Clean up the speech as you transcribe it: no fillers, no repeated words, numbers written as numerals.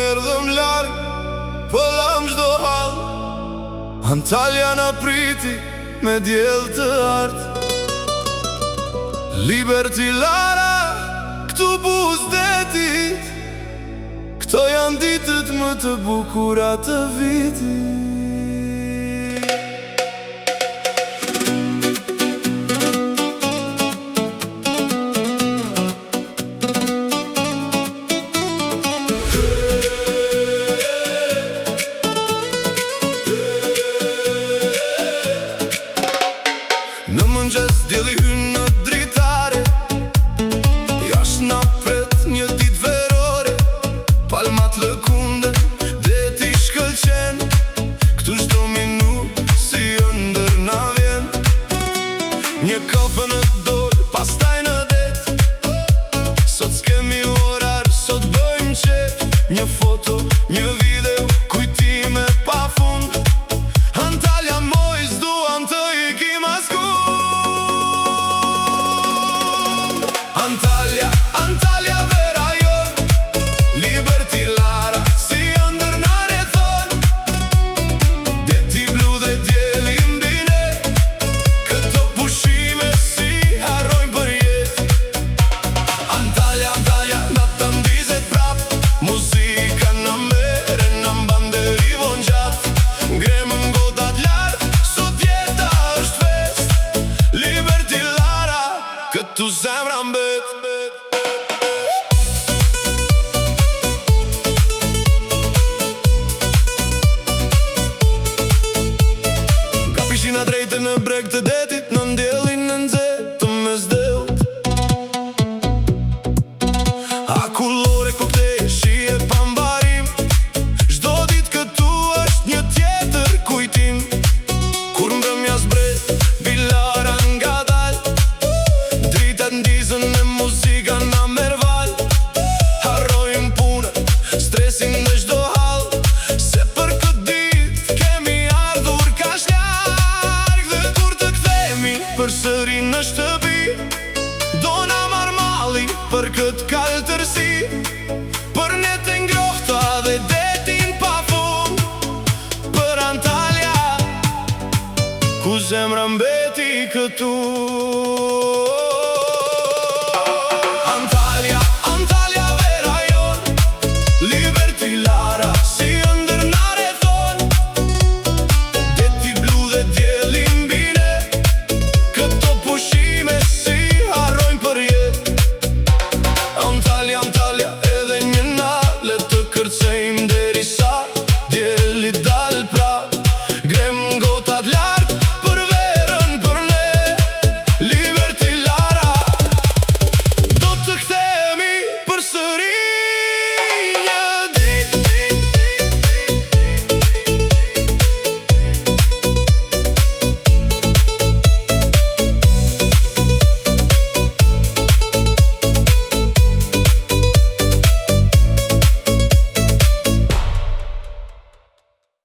Erdhëm larg, po lam çdo hall. Antalja na priti me diell të art. Liberty Lara, këtu buzdetit. Këto janë ditët më të bukura të vitit. Në mëngjes dielli hyn në dritare. Jashtë na pret një ditë verore. Palmat lëkunde, deti shkëlqen. Këtu çdo minutë si ëndër na vjen. Një kafe në dorë, pastaj në det. Sot s'kemi orar, sot bëjmë qef. Një foto, një video, kujtime pafund. Antalja moj, s'duam të ikim askund. Antalja, Antalja vera jon. Liberty Lara, si ëndër na rrethon. Deti blu dhe dielli mbi ne. Këto pushime si harrojmë për jetë. Antalja, Antalja, na të mbizet prap. Muzika në mere, në mban deri von gjatë. Ngremën godat lart, sot jeta është fest. Liberty Lara, këtu zemra mbet. Ka pishina drejtë në breg të detit. Në ndjellin në nxehtë mes dellt. Akullore, koktejl, shije pa mbarim. Çdo ditë këtu është një tjetër kujtim. Kur mbrëmja zbret, Bilara ngadal. Dritat ndizën e muzika na merr val. Harrojmë punën, stresin në çdo hall. Se për këtë ditë kemi ardhur kaq larg. Dhe kur të kthehemi përsëri në shtëpi, do na marr malli për këtë kaltërsi.